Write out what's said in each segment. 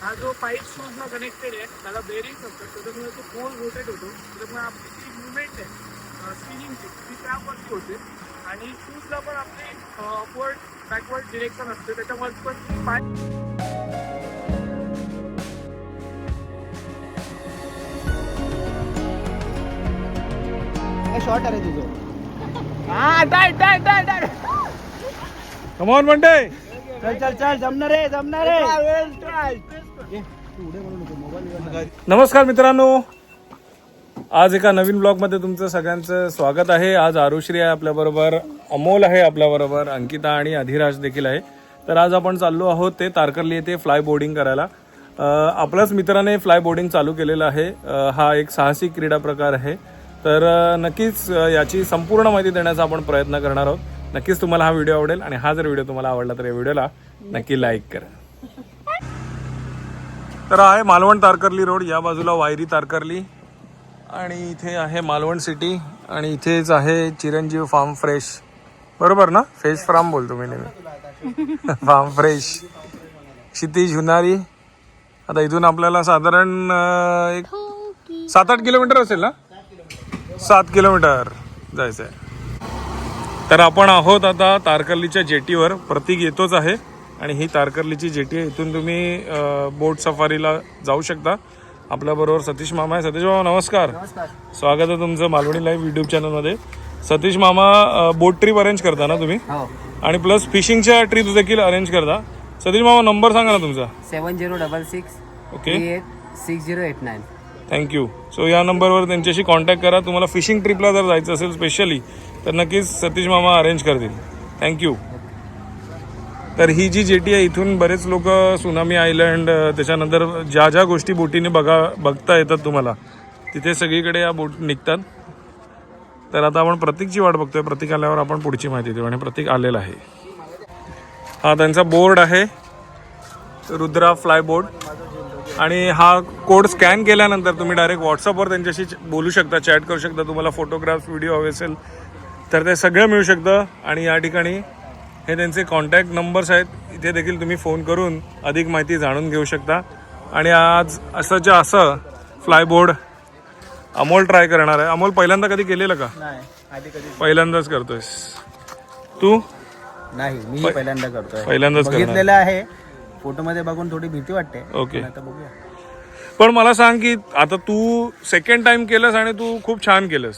हा जो pipe शूजला connected आहे त्याला बेरिंग्स असतात, त्याच्यामुळे तो पोल रोटेट होतो. त्याच्यामुळे आपली जी मुवमेंट आहे स्पिनिंगची ती त्यावरती होते आणि शूजला पण आपली अपवर्ड बॅकवर्ड डिरेक्शन असते, त्याच्यामुळे पण पाय शॉर्ट आहे तुझं. कम ऑन म्हणते. चल चल चल जमणार आहे जमणार आहे. नमस्कार मित्रांनो, आज एका नवीन ब्लॉगमध्ये तुमचं सगळ्यांचं स्वागत आहे. आज आरुश्री आहे आपल्याबरोबर, अमोल आहे आपल्याबरोबर, अंकिता आणि अधिराज देखील आहे. तर आज आपण चाललो आहोत ते तारकर्ली येथे फ्लाय बोर्डिंग करायला. आपल्याच मित्राने फ्लाय बोर्डिंग चालू केलेलं आहे. हा एक साहसी क्रीडा प्रकार आहे. तर नक्कीच याची संपूर्ण माहिती देण्याचा आपण प्रयत्न करणार आहोत. नक्कीच तुम्हाला हा व्हिडिओ आवडेल आणि हा जर व्हिडिओ तुम्हाला आवडला तर या व्हिडिओला नक्की लाईक करा. तर आहे मालवण तारकर्ली रोड, या बाजूला वायरी तारकर्ली आणि इथे आहे मालवण सिटी आणि इथेच आहे चिरंजीव फार्म फ्रेश. बरोबर ना? फ्रेश फार्म बोलतो मी नेहमी. Farm fresh. क्षितिज हुनारी. आता इथून आपल्याला साधारण एक 7-8 किलोमीटर असेल ना? 7 किलोमीटर जायचं आहे. तर आपण आहोत आता तारकर्लीच्या जेटीवर. प्रतीक येतोच आहे आणि ही तारकर्लीची जेटी आहे. इथून तुम्ही बोट सफारीला जाऊ शकता. आपल्याबरोबर सतीश मामा आहे. सतीश मामा नमस्कार. स्वागत आहे तुमचं मालवणी लाईव्ह युट्यूब चॅनलमध्ये. सतीश मामा बोट ट्रिप अरेंज करता ना तुम्ही? आणि प्लस फिशिंगच्या ट्रिप्स देखील अरेंज करता. सतीश मामा नंबर सांगा ना तुमचा. 7066 ओके 6089. थँक्यू. सो या नंबरवर त्यांच्याशी कॉन्टॅक्ट करा. तुम्हाला फिशिंग ट्रिपला जर जायचं असेल स्पेशली तर नक्कीच सतीश मामा अरेंज करतील. थँक्यू. तर ही जी जेटी आहे इथून बरेच लोक सुनामी आयलंड, त्याच्यानंतर ज्या ज्या गोष्टी बोटीने बघता येतात तुम्हाला, तिथे सगळीकडे या बोट निघतात. तर आता आपण प्रतीकची वाट बघतोय. प्रतीक आल्यावर आपण पुढची माहिती देऊ आणि प्रतीक आलेला आहे. हा त्यांचा बोर्ड आहे, रुद्रा फ्लाय बोर्ड. आणि हा कोड स्कॅन केल्यानंतर तुम्ही डायरेक्ट व्हॉट्सअपवर त्यांच्याशी बोलू शकता, चॅट करू शकता. तुम्हाला फोटोग्राफ्स, व्हिडिओ हवे असेल तर ते सगळं मिळू शकतं. आणि या ठिकाणी हे त्यांचे कॉन्टॅक्ट नंबर्स आहेत. इथे देखील तुम्ही फोन करून अधिक माहिती जाणून घेऊ शकता. आणि आज असं फ्लायबोर्ड अमोल ट्राय करणार आहे. अमोल पहिल्यांदा कधी केलेलं का? नाही आधी कधी पहिल्यांदाच करतोयस तू? नाही, मी पहिल्यांदा करतोय. पहिल्यांदाच बघितलेलं आहे, फोटो मध्ये बघून थोडी भीती वाटते. ओके. आता बघूया. पण मला सांग की आता तू सेकंड टाइम केलंस आणि तू खूप छान केलंस.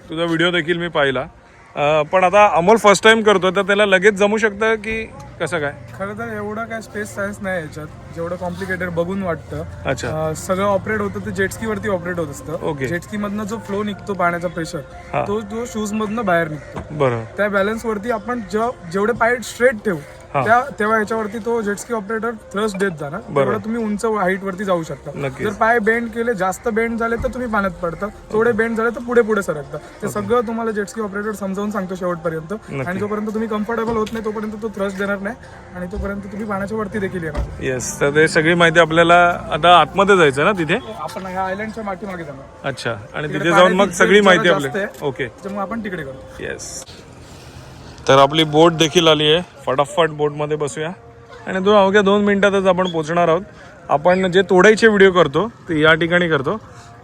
तुझा व्हिडिओ देखील मी पाहिला. पण आता अमोल फर्स्ट टाइम करतोय तर त्याला लगेच जमू शकतं की कसं काय? खरं तर एवढं काय स्पेस सायन्स नाही याच्यात, जेवढं कॉम्प्लिकेटेड बघून वाटतं. अच्छा. सगळं ऑपरेट होतं ते जेटस्की वरती ऑपरेट होत असतं. ओके. जेटस्की मधनं जो फ्लो निघतो पाण्याचा प्रेशर, तो शूज मधनं बाहेर निघतो. बरं. त्या बॅलन्स वरती आपण जेवढे पाय स्ट्रेट ठेवू तेव्हा याच्यावरती तो जेटस्की ऑपरेटर थ्रस्ट देत जाणार. तेवढं तुम्ही उंच हाईट वरती जाऊ शकता. नक्कीच. जर पाय बेंड केले, जास्त बेंड झाले तर तुम्ही पाण्यात पडता, थोडे बेंड झाले तर पुढे पुढे सरकता. ते सगळं तुम्हाला जेटस्की ऑपरेटर समजावून सांगतो शेवटपर्यंत. आणि जोपर्यंत तुम्ही कम्फर्टेबल होत नाही तोपर्यंत तो थ्रस्ट देणार नाही आणि तोपर्यंत तुम्ही पाण्याच्या वरती देखील येणार. येस. तर ते सगळी माहिती आपल्याला आता आतमध्ये जायचं ना तिथे? आपण ह्या आयलंडच्या मागे जाणार. अच्छा. आणि तिथे जाऊन मग सगळी माहिती आपल्याला. ओके. त्याच्यामुळे आपण तिकडे करतो. येस. तर आपली बोट देखील आली आहे. फटाफट बोटमध्ये बसूया आणि अवघ्या 2 मिनिटातच आपण पोहोचणार आहोत. आपण जे तोडाईचे व्हिडिओ करतो ते या ठिकाणी करतो.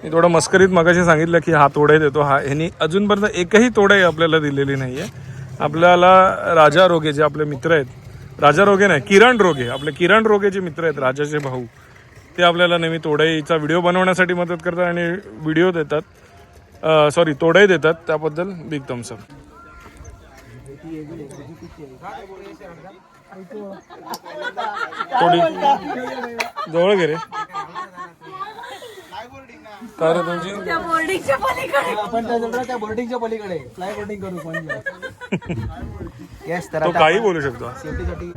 मी थोडं मस्करीत मगाशी सांगितलं की हा तोडाई देतो. ह्यांनी अजूनपर्यंत एकही तोडाई आपल्याला दिलेली नाही आहे. आपल्याला राजा रोगे जे आपले मित्र आहेत, राजा रोगे नाही, किरण रोगे, आपले किरण रोगेचे मित्र आहेत, राजाचे भाऊ, ते आपल्याला नेहमी तोडाईचा व्हिडिओ बनवण्यासाठी मदत करतात आणि व्हिडिओ देतात, तोडाई देतात. त्याबद्दल बिग थम्स अप. थोडी जवळ घे रे. काय रे तुमची? आपण त्या बोर्डिंगच्या पलीकडे फ्लाय बोर्डिंग करू पण. येस. तर तो काही बोलू शकतो. सेफ्टीसाठी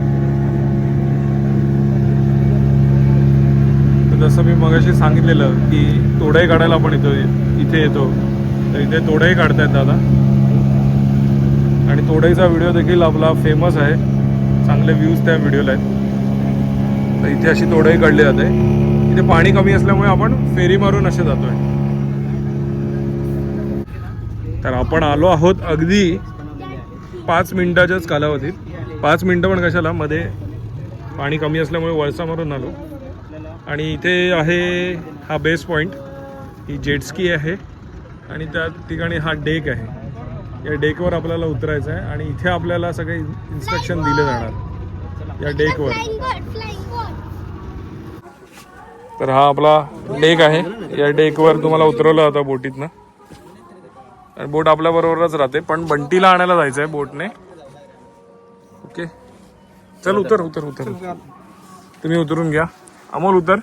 जसं मी मगाशी सांगितलेलं की तोडाई काढायला आपण इथे येतो. तर इथे तोडाई काढतायत दादा आणि तोडाईचा व्हिडिओ देखील आपला फेमस आहे. चांगले व्ह्यूज त्या व्हिडिओला आहेत. तर इथे अशी तोडाई काढली जाते. इथे पाणी कमी असल्यामुळे आपण फेरी मारून असे जातोय. तर आपण आलो आहोत अगदी 5 मिनिटाच्याच कालावधीत. 5 मिनिटं पण कशाला, मध्ये पाणी कमी असल्यामुळे वळसा मारून आलो. आणि इथे आहे हा बेस पॉईंट, ही जेटस्की आहे आणि त्या ठिकाणी हा डेक आहे. या डेकवर आपल्याला उतरायचं आहे आणि इथे आपल्याला सगळे इन्स्ट्रक्शन दिले जाणार या डेकवर. तर हा आपला डेक आहे. या डेकवर तुम्हाला उतरवलं जातं बोटीतनं आणि बोट आपल्या बरोबरच राहते, पण बंटीला आणायला जायचं आहे बोटने. ओके चल उतर उतर उतर. तुम्ही उतरून घ्या. अमोल उतर.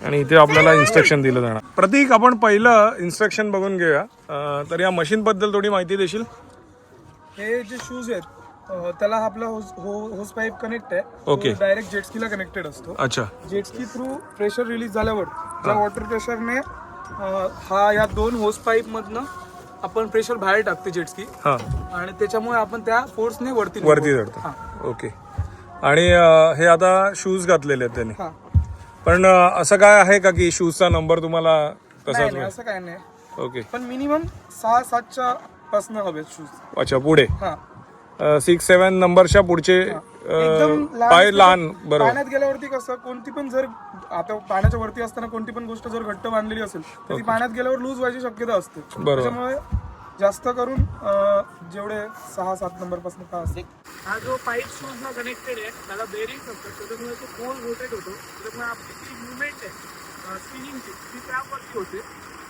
आणि इथे आपल्याला इन्स्ट्रक्शन दिलं जाणार. प्रतीक आपण पहिलं इन्स्ट्रक्शन बघून घेऊया. तर या मशीन बद्दल थोडी माहिती देशील? हे जे शूज आहेत त्याला आपला होस पाईप कनेक्ट आहे. ओके. डायरेक्ट जेटस्कीला कनेक्टेड असतो. अच्छा. जेटस्की थ्रू प्रेशर रिलीज झाल्यावर ज्या वॉटर प्रेशरने हा या 2 होस पाईप मधनं आपण प्रेशर बाहेर टाकते जेटस्की हा आणि त्याच्यामुळे आपण त्या फोर्सने वरती चढतो. हा. ओके. आणि हे आता शूज घातलेले आहेत त्यांनी, हा. पण असं काय आहे का की शूजचा नंबर तुम्हाला तसाच? नाही, असं काय नाही. ओके. पण मिनिमम 6-7च्या पासन हवे शूज. अच्छा पुढे हा 6-7 नंबरच्या पुढचे एकदम पाय लहान. बरोबर. पाण्यात गेल्यावरती कसं कोणती पण जर आता पाण्याच्या वरती असताना कोणती पण गोष्ट जर घट्ट बांधलेली असेल तर ती पाण्यात गेल्यावर लूज व्हायची शक्यता असते. त्याच्यामुळे जास्त करून जेवढे 6-7 नंबर पासून का असते. हा जो पाईप शूज ना कनेक्टेड आहे त्याला बेरिंग असतात, त्याच्यामुळे तो गोल रोटेट होतो. त्याच्यामुळे आपली जी मुवमेंट आहे स्पिनिंगची ती त्यावरती होते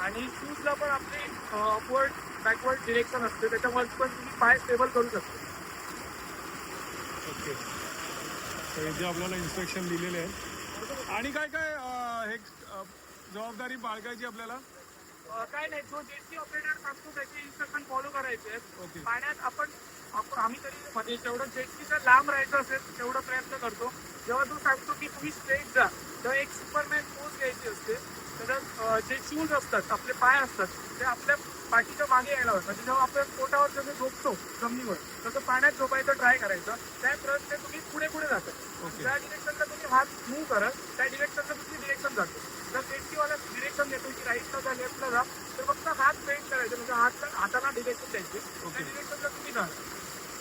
आणि शूजला पण आपली अपवर्ड बॅकवर्ड डिरेक्शन असते, त्याच्यामुळे पण तुम्ही पाय स्टेबल करू शकता. ओके. तर इथे आपल्याला इन्स्ट्रक्शन दिलेले आहे. आणि काय काय हे जबाबदारी बाळगायची आपल्याला? काय नाही, जो जेटस्की ऑपरेटर सांगतो त्याचे इन्स्ट्रक्शन फॉलो करायचे आहेत. पाण्यात आम्ही तरी म्हणजे जेवढं जेटस्कीचा लांब राहायचं असेल तेवढा प्रयत्न करतो. जेव्हा तो सांगतो की तुम्ही स्ट्रेट जा तेव्हा एक सुपरमॅन पोज घ्यायची असते. त्याच्यात जे शूज असतात आपले पाय असतात ते आपल्या पाठीच्या मागे यायला होतं. म्हणजे जेव्हा आपण पोटावर जसं झोपतो जमिनीवर तसं पाण्यात झोपायचं ट्राय करायचं. त्या प्रश्न तुम्ही पुढे पुढे जातात. ज्या डिरेक्शनला तुम्ही हात मूव्ह करत त्या डिरेक्शनला तुमची डिरेक्शन जातो. जर सेफ्टीवाला डिरेक्शन देतो की राईटला जा लेफ्टला जा तर फक्त हात बेंड करायचे, म्हणजे हाताला डिरेक्शन द्यायचे. त्या डिरेक्शनला तुम्ही जा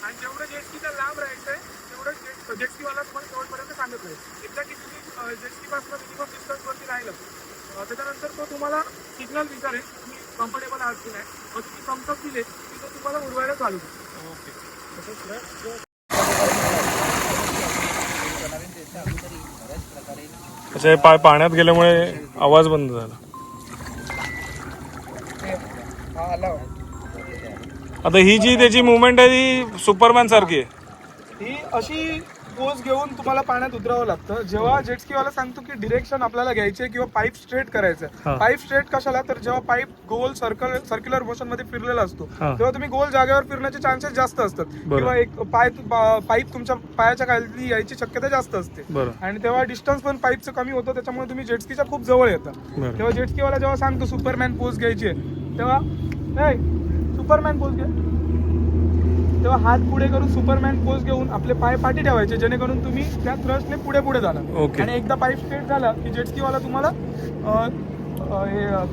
आणि जेवढं जेटस्कीचा लांब राहायचंय तेवढं जेटस्कीवाला तुम्हाला शेवटपर्यंत सांगत आहे. एकदा की तुम्ही जेटस्कीपासून मिनिमम डिस्टन्सवरती राहिलं त्याच्यानंतर तो तुम्हाला सिग्नल विचारेल तुम्ही कम्फर्टेबल आहात की नाही. मग तुम्ही थम्सअप दिले की तो तुम्हाला उडवायला चालू करतो. अच्छा, हे पाय पाण्यात गेल्यामुळे आवाज बंद झाला. आता ही जी त्याची मुवमेंट आहे ती सुपरमॅन सारखी आहे. ही अशी पोज घेऊन तुम्हाला पाण्यात उतरावं लागतं. जेव्हा जेटस्कीवाला सांगतो की डिरेक्शन आपल्याला घ्यायचे किंवा पाईप स्ट्रेट करायचं. पाईप स्ट्रेट कशाला, तर जेव्हा पाईप गोल सर्क्युलर मोशन मध्ये फिरलेला असतो तेव्हा तुम्ही गोल जागेवर फिरण्याचे चान्सेस जास्त असतात किंवा एक पाईप तुमच्या पायाच्या खाली यायची शक्यता जास्त असते. आणि तेव्हा डिस्टन्स पण पाईपचं कमी होतं, त्याच्यामुळे तुम्ही जेटस्कीच्या खूप जवळ येतात. तेव्हा जेटस्कीवाला जेव्हा सांगतो सुपरमॅन पोज घ्यायची तेव्हा सुपरमॅन पोज घ्या, तेव्हा हात पुढे करून सुपरमॅन पोज घेऊन आपले पाय पाठी ठेवायचे जेणेकरून तुम्ही त्या थ्रस्टने पुढे पुढे जाणार. आणि एकदा पाईप स्ट्रेट झाला की जेटस्कीवाला तुम्हाला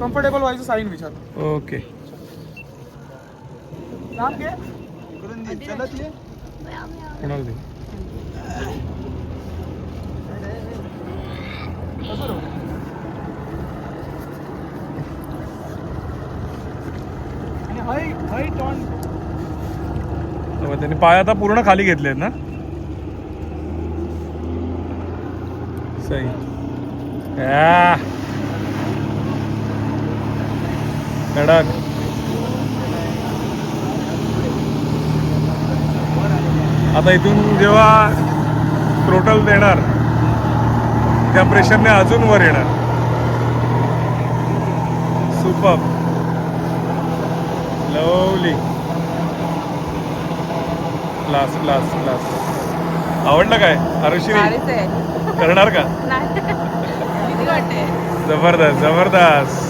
कम्फर्टेबल व्हायचं साईन विचारतो. ओके. लांब घे चलत ये. कोणाला दे? आणि हाई टॉन त्यांनी पाय आता पूर्ण खाली घेतलेत ना. सही. कडक. आता इथून जेव्हा थ्रोटल देणार त्या प्रेशरने अजून वर येणार. Super. Lovely. Class class class. आवडलं काय आरुषी? करणार का? जबरदस्त जबरदस्त.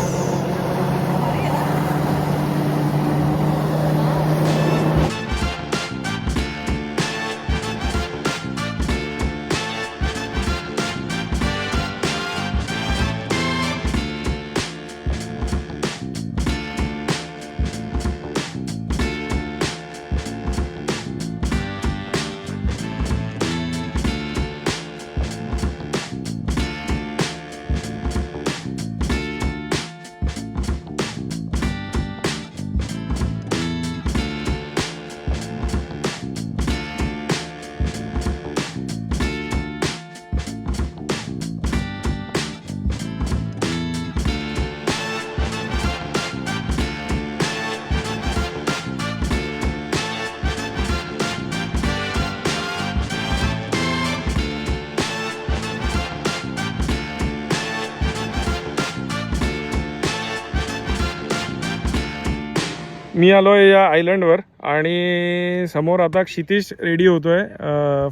मी आलो आहे या आयलंडवर आणि समोर आता क्षितिज रेडी होतोय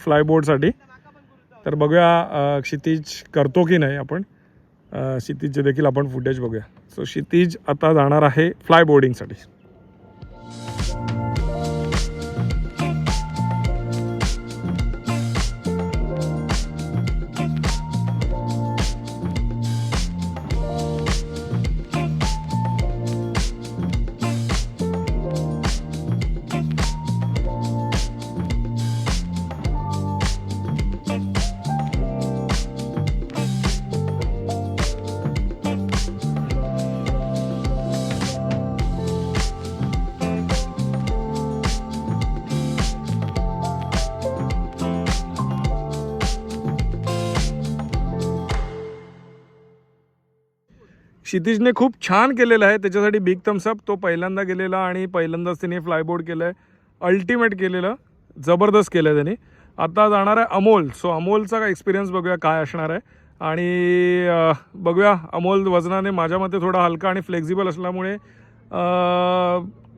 फ्लायबोर्डसाठी. तर बघूया क्षितिज करतो की नाही आपण. क्षितिजचे देखील आपण फुटेज बघूया. सो क्षितिज आता जाणार आहे फ्लायबोर्डिंगसाठी. क्षितिजने खूप छान केलेलं आहे, त्याच्यासाठी बिग थम्सअप. तो पहिल्यांदा गेलेला आणि पहिल्यांदाच त्याने फ्लायबोर्ड केलं आहे. अल्टिमेट केलेलं, जबरदस्त केलं आहे त्याने. आता जाणार आहे अमोल. सो अमोलचा एक्सपिरियन्स बघूया काय असणार आहे. आणि बघूया अमोल वजनाने माझ्या मते थोडा हलका आणि फ्लेक्झिबल असल्यामुळे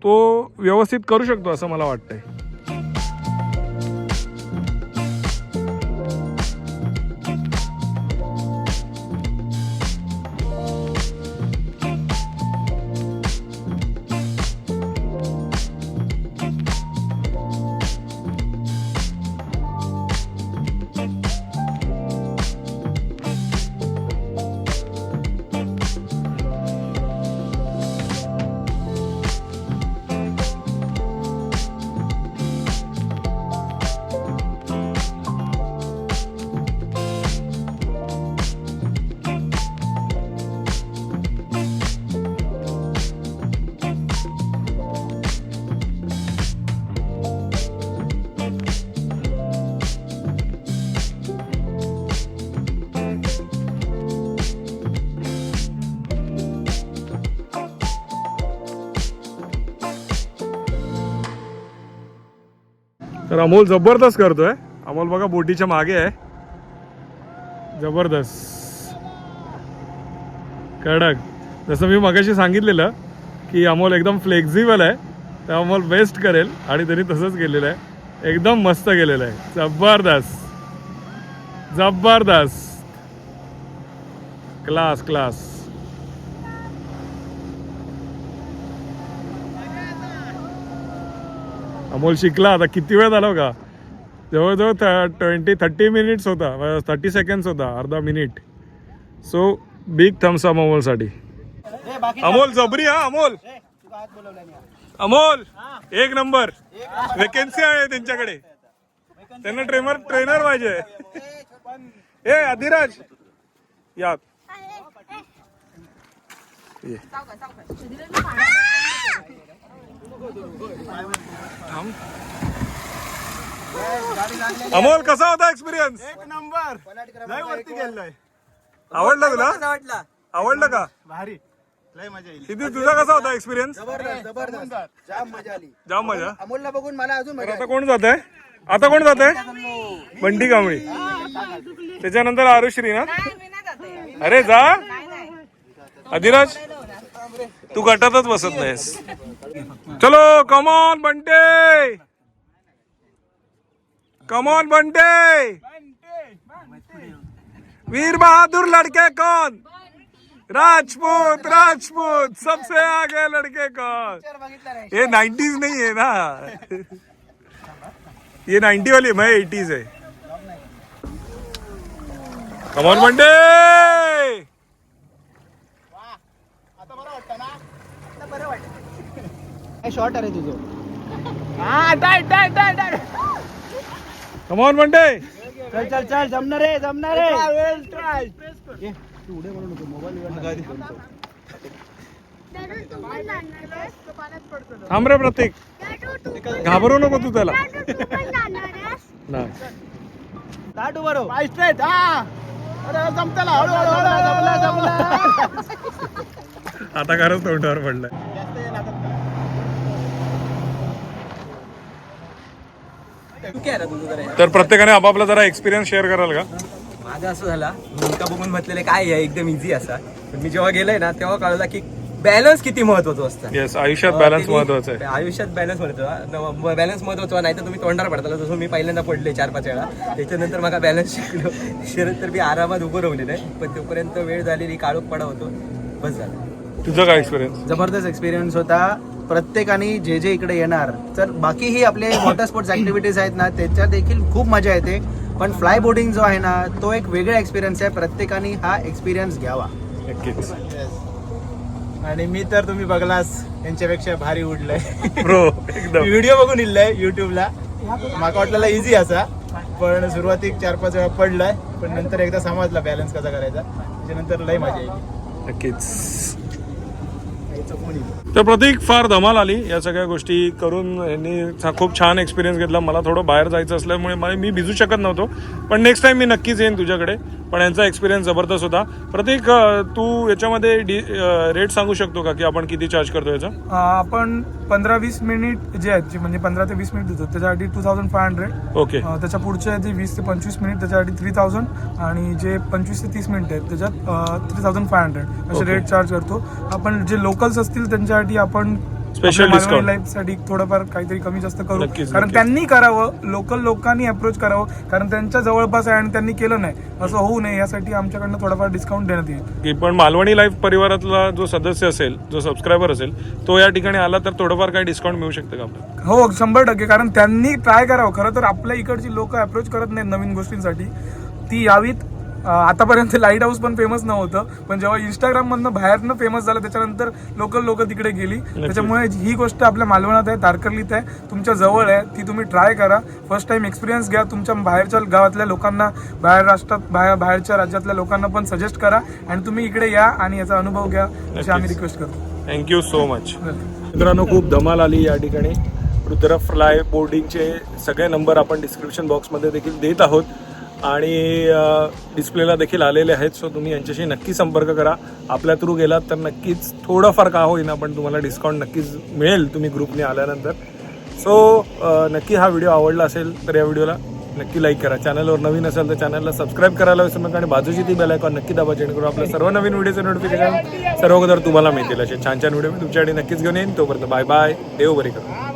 तो व्यवस्थित करू शकतो असं मला वाटतंय. तर अमोल जबरदस्त करतोय. अमोल बघा बोटीच्या मागे आहे. जबरदस्त कडक. जसं मी मगाशी सांगितलेलं की अमोल एकदम फ्लेक्झिबल आहे, तर अमोल बेस्ट करेल आणि त्यांनी तसंच केलेलं आहे. एकदम मस्त केलेलं आहे. जबरदस्त जबरदस्त क्लास क्लास. अमोल शिकला. आता किती वेळ झाला का, जवळजवळ 20-30 मिनिट्स होता, 30 सेकंड्स होता, अर्धा minute. So big thumbs up अमोलसाठी. अमोल जबरी. हा अमोल, अमोल एक नंबर. वेकेन्सी आहे त्यांच्याकडे, त्यांना ट्रेनर पाहिजे. ए अधिराज या. अमोल कसा होता एक्सपिरियन्स? एक नंबर. लय वरती गेलोय. आवडलं तुला? आवडलं का? भारी. लय मजा येईल. किती तुझा कसा होता एक्सपिरियन्स? जबरदस्त. जाम मजा आली. जाम मजा. अमोलला बघून मला अजून मजा. आता कोण जात आहे? आता कोण जात आहे? बंटी कांबळी. त्याच्यानंतर आरुश्री ना. अरे जा. अधिराज तू गटातच बसत नाहीस. चलो कम ऑन बंटे, कम ऑन बंटे. वीर बहादुर लड़के कौन? राजपूत. राजपूत सबसे आगे लड़के कौन? ये 90s नहीं है ना, ये 90 वाली, मैं 80s है. कम ऑन बंटे. शॉर्ट अरे तुझं. कम ऑन बंटे. चल चल चल. जमणार रे, जमणार रे. तू उडे म्हणून नको, मोबाईल थांब रे प्रतीक, घाबरू नको तू त्याला. नाही ताट उभं राहू. अरे जमतला. हळूहळू. जमला. आता खरंच तोंडावर पडलाय. तर प्रत्येकाने आपापला जरा एक्सपिरियन्स शेअर कराल का? माझं असं झाला, मी एका बघून म्हटलेलं काय आहे एकदम इझी असा, पण मी जेव्हा गेलोय ना तेव्हा कळलं की बॅलन्स किती महत्वाचं असतं. येस, आयुष्यात बॅलन्स महत्वाचं आहे. आयुष्यात बॅलन्स महत्वाचा नाही तर तुम्ही तोंडावर पडताला. जसं मी पहिल्यांदा पडले 4-5 वेळा, त्याच्यानंतर मला बॅलन्स शिकलो. शरद तर मी आरामात उभं राहिलेलं आहे, पण तोपर्यंत वेळ झालेली काळोख पडा होतो, बस झालं. तुझा काय एक्सपिरियन्स? जबरदस्त एक्सपिरियन्स होता. प्रत्येकाने जे इकडे येणार, तर बाकीही आपले वॉटर स्पोर्ट्स ऍक्टिव्हिटीज आहेत ना, त्याच्यात देखील खूप मजा येते. पण फ्लाय बोटिंग जो आहे ना, तो एक वेगळा एक्सपिरियन्स आहे. प्रत्येकाने हा एक्सपिरियन्स घ्यावा. नक्कीच आणि मी तर तुम्ही बघलास यांच्यापेक्षा भारी उडलंय. ब्रो, एकदम व्हिडिओ बघून इल्लंय युट्यूबला. माका वाटलेला इझी असा, पण सुरुवातीक 4-5 वेळा पडलाय, पण नंतर एकदा समजला बॅलन्स कसा करायचा. त्याच्यानंतर लय मजा येईल. नक्कीच. तर प्रतीक, फार धमाल आली या सगळ्या गोष्टी करून. यांनी खूप छान एक्सपिरियन्स घेतला. मला थोडं बाहेर जायचं असल्यामुळे मी भिजू शकत नव्हतो, पण नेक्स्ट टाइम मी नक्कीच येईन तुझ्याकडे. पण यांचा एक्सपिरियन्स जबरदस्त होता. प्रतीक, तू याच्यामध्ये रेट सांगू शकतो का की आपण किती चार्ज करतो याचा? आपण 15-20 मिनिट जे आहेत, म्हणजे 15 ते 20 मिनिट देतो, त्याच्यासाठी 2500. ओके. त्याच्या पुढचे आहे ते 20 ते 25 मिनिट, त्याच्यासाठी 3000. आणि जे 25 ते 30 मिनिट आहेत त्याच्यात 3500 असे रेट चार्ज करतो आपण. जे लोकल्स असतील त्यांच्यासाठी आपण स्पेशल डिस्काउंट लाईफ साठी थोडंफार काहीतरी कमी जास्त करू. नक्कीच, कारण नक्कीच. त्यांनी करावं, लोकल लोकांनी अप्रोच करावं, कारण त्यांच्या जवळपास आहे आणि त्यांनी केलं नाही असं होऊ नये, यासाठी आमच्याकडनं थोडाफार डिस्काउंट देण्यात येईल. की पण मालवणी लाईफ परिवारातला जो सदस्य असेल, जो सबस्क्रायबर असेल, तो या ठिकाणी आला तर थोडंफार काही डिस्काउंट मिळू शकतं का आपल्याला? हो, 100%. कारण त्यांनी ट्राय करावं. खरं तर आपल्या इकडची लोक अप्रोच करत नाहीत नवीन गोष्टींसाठी, ती यावीत. आतापर्यंत लाईट हाऊस पण फेमस नव्हतं, पण जेव्हा इंस्टाग्राम मधनं बाहेरनं फेमस झालं त्याच्यानंतर लोक तिकडे गेली. त्याच्यामुळे ही गोष्ट आपल्या मालवणात आहे, तारकर्लीत आहे, तुमच्या जवळ आहे. ती तुम्ही ट्राय करा, फर्स्ट टाइम एक्सपिरियन्स घ्या. तुमच्या बाहेरच्या गावातल्या लोकांना, बाहेर राष्ट्रात बाहेरच्या राज्यातल्या लोकांना पण सजेस्ट करा आणि तुम्ही इकडे या आणि याचा अनुभव घ्या, अशी आम्ही रिक्वेस्ट करतो. Thank you so much. मित्रांनो, खूप धमाल आली या ठिकाणी. रुद्र फ्लाय बोर्डिंगचे सगळे नंबर आपण डिस्क्रिप्शन बॉक्समध्ये देखील देत आहोत आणि डिस्प्लेला देखील आलेले आहेत. सो तुम्ही यांच्याशी नक्की संपर्क करा. आपल्या थ्रू गेलात तर नक्कीच थोडंफार का होईना पण तुम्हाला डिस्काउंट नक्कीच मिळेल तुम्ही ग्रुपने आल्यानंतर. सो नक्की हा व्हिडिओ आवडला असेल तर या व्हिडिओला नक्की लाईक करा. चॅनलवर नवीन असेल तर चॅनलला सबस्क्राईब करायला विसरू नका आणि बाजूची ती बेल आयकॉन नक्की दाबा, जेणेकरून आपल्या सर्व नवीन व्हिडिओचे नोटिफिकेशन सर्व अगोदर तुम्हाला मिळतील. असे छान छान व्हिडिओ मी तुमच्याकडे नक्कीच घेऊन येईन. तोपर्यंत बाय बाय. देव बरी करा.